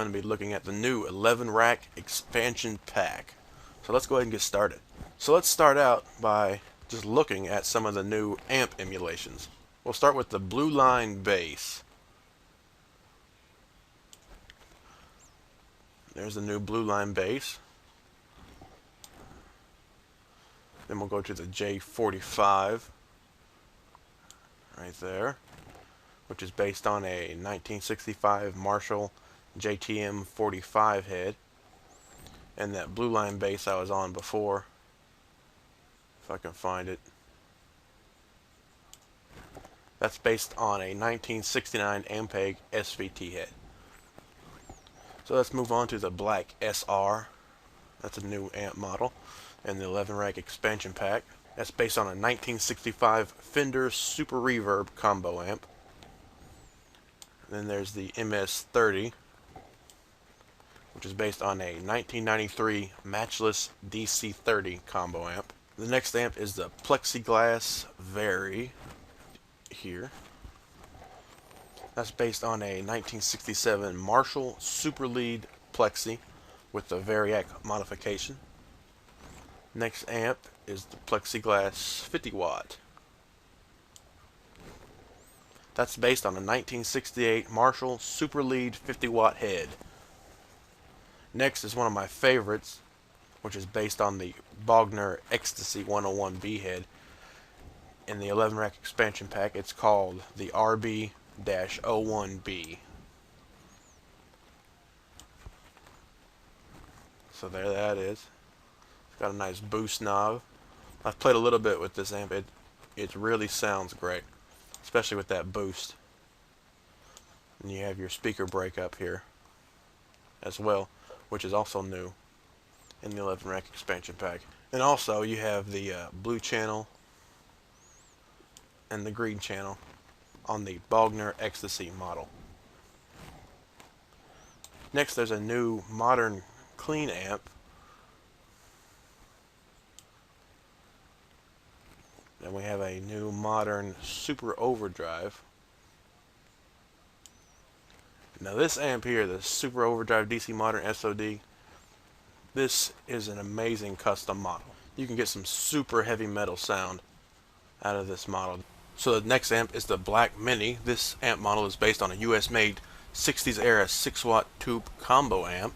going to be looking at the new 11 rack expansion pack. So let's go ahead and get started. So let's start out by just looking at some of the new amp emulations. We'll start with the blue line bass. There's the new blue line bass. Then we'll go to the J45 right there, which is based on a 1965 Marshall JTM 45 head, and that blue line bass I was on before, if I can find it, that's based on a 1969 AMPEG SVT head. So let's move on to the black SR. That's a new amp model, and the 11 rack expansion pack. That's based on a 1965 Fender Super Reverb combo amp. Then there's the MS30, which is based on a 1993 Matchless DC30 combo amp. The next amp is the Plexiglass Vary here. That's based on a 1967 Marshall Super Lead Plexi with the Variac modification. Next amp is the Plexiglass 50 watt. That's based on a 1968 Marshall Super Lead 50 watt head. Next is one of my favorites, which is based on the Bogner Ecstasy 101B head. In the 11 rack expansion pack, it's called the RB-01B. So there that is. It's got a nice boost knob. I've played a little bit with this amp. It really sounds great, especially with that boost. And you have your speaker breakup here as well, which is also new in the 11 rack expansion pack. And also you have the blue channel and the green channel on the Bogner Ecstasy model. Next, there's a new modern clean amp. And we have a new modern Super Overdrive. Now this amp here, the Super Overdrive DC Modern SOD, this is an amazing custom model. You can get some super heavy metal sound out of this model. So the next amp is the Black Mini. This amp model is based on a US made 60s era 6-watt tube combo amp.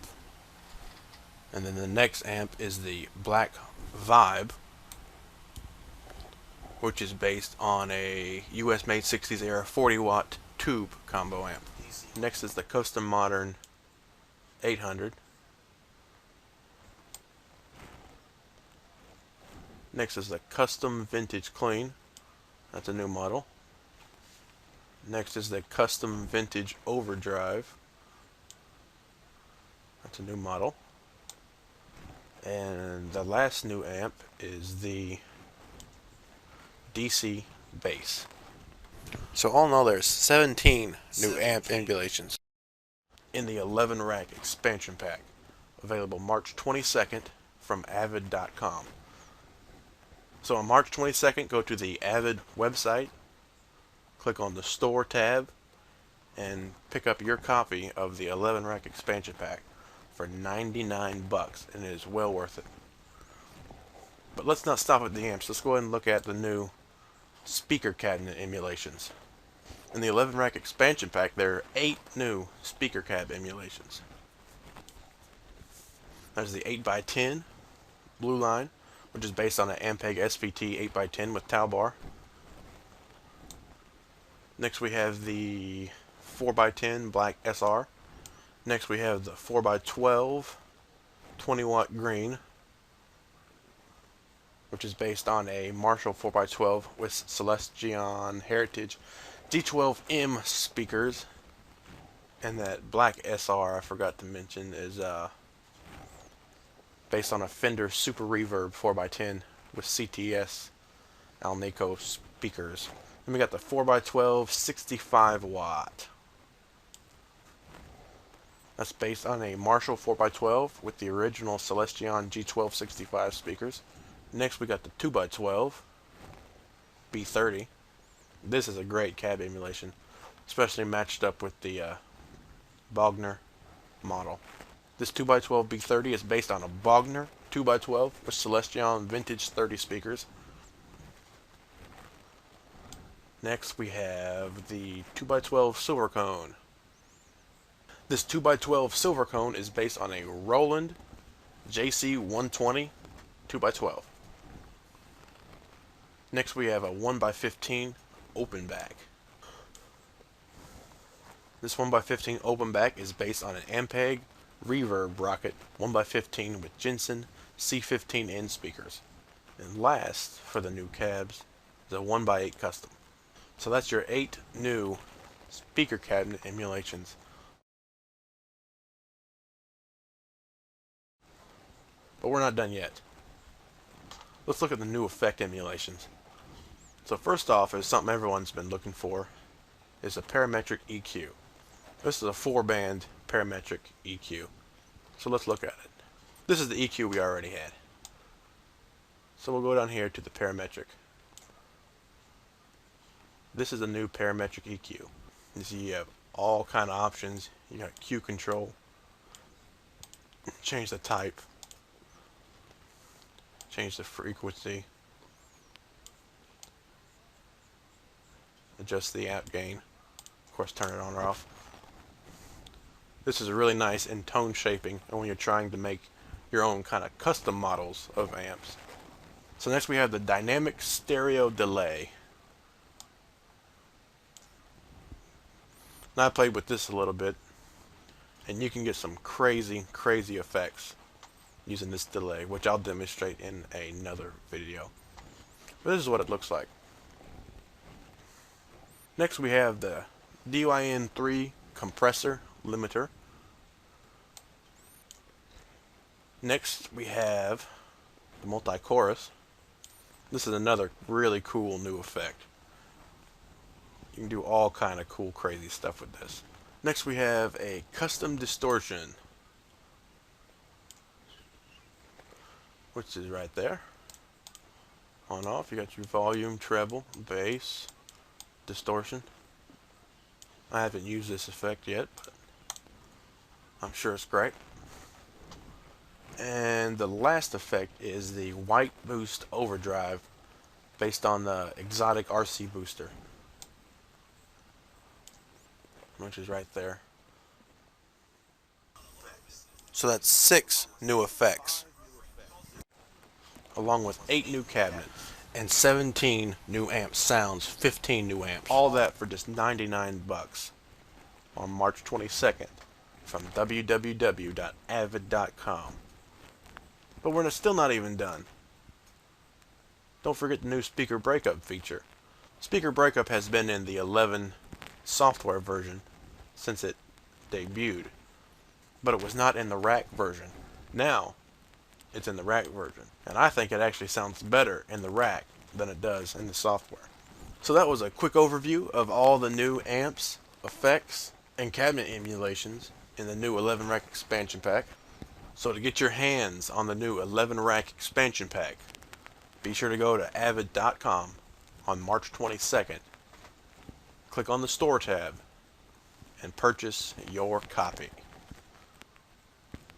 And then the next amp is the Black Vibe, which is based on a US made 60s era 40-watt tube combo amp. Next is the Custom Modern 800. Next is the Custom Vintage Clean. That's a new model. Next is the Custom Vintage Overdrive. That's a new model. And the last new amp is the DC Bass. So all in all, there's 17 new amp emulations in the 11 rack expansion pack, available March 22nd from avid.com. So on March 22nd, go to the Avid website, click on the Store tab, and pick up your copy of the 11 rack expansion pack for 99 bucks, and it is well worth it. But let's not stop at the amps. Let's go ahead and look at the new speaker cabinet emulations. In the 11 rack expansion pack, there are 8 new speaker cab emulations. There's the 8x10 blue line, which is based on an AMPEG SVT 8x10 with towel bar. Next we have the 4x10 black SR. Next we have the 4x12 20-watt green, which is based on a Marshall 4x12 with CELESTION Heritage D12M speakers. And that black SR I forgot to mention is based on a Fender Super Reverb 4x10 with CTS ALNICO speakers. Then we got the 4x12 65 watt. That's based on a Marshall 4x12 with the original CELESTION G1265 speakers. Next we got the 2x12 B30. This is a great cab emulation, especially matched up with the Bogner model. This 2x12 B30 is based on a Bogner 2x12 with CELESTION vintage 30 speakers. Next we have the 2x12 silver cone. This 2x12 silver cone is based on a ROLAND JC120 2x12. Next we have a 1x15 open back. This 1x15 open back is based on an AMPEG REVERBEROCKET 1x15 with JENSEN C15N speakers. And last, for the new cabs, is a 1x8 custom. So that's your 8 new speaker cabinet emulations. But we're not done yet. Let's look at the new effect emulations. So first off is something everyone's been looking for, is a parametric EQ. This is a 4-band parametric EQ. So let's look at it. This is the EQ we already had. So we'll go down here to the parametric. This is a new parametric EQ. You see you have all kind of options. You got Q control, change the type, change the frequency, adjust the amp gain, of course turn it on or off. This is really nice in tone shaping and when you're trying to make your own kind of custom models of amps. So next we have the dynamic stereo delay. Now I played with this a little bit and you can get some crazy effects using this delay, which I'll demonstrate in another video. But this is what it looks like. Next we have the DYN3 compressor limiter. Next we have the multi-chorus. This is another really cool new effect. You can do all kind of cool crazy stuff with this. Next we have a custom distortion, which is right there. On off, you got your volume, treble, bass, distortion. I haven't used this effect yet, but I'm sure it's great. And the last effect is the white boost overdrive based on the exotic RC booster, which is right there. So that's 6 new effects, along with 8 new cabinets and 17 new amp sounds, 15 new amps. All that for just 99 bucks on March 22nd from www.avid.com. But we're still not even done. Don't forget the new speaker breakup feature. Speaker breakup has been in the 11 software version since it debuted, but it was not in the rack version. Now it's in the rack version, and I think it actually sounds better in the rack than it does in the software. So that was a quick overview of all the new amps, effects, and cabinet emulations in the new 11 rack expansion pack. So to get your hands on the new 11 rack expansion pack, be sure to go to avid.com on March 22nd. Click on the store tab and purchase your copy.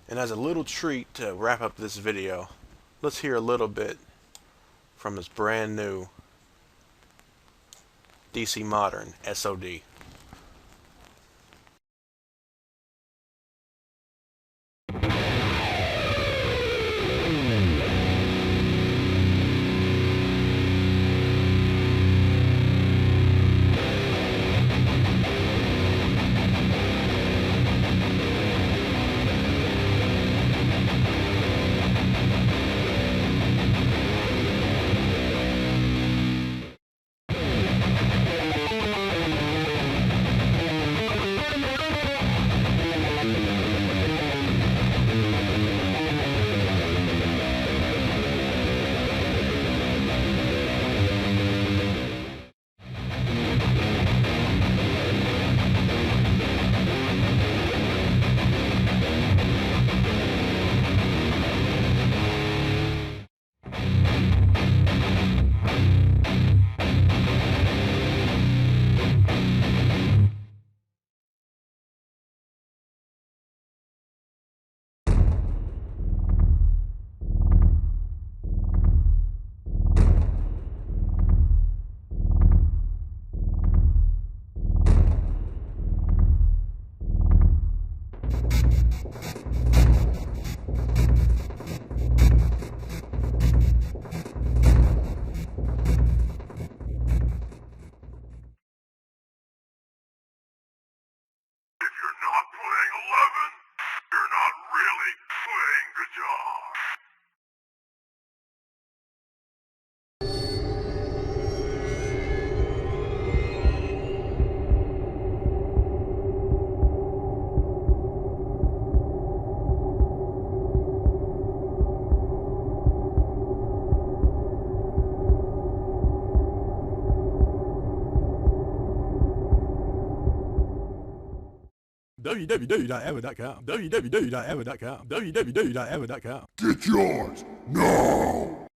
And as a little treat to wrap up this video, let's hear a little bit from this brand new DC Modern SOD. www.ammo.com. www.ammo.com. www.ammo.com. Get yours now!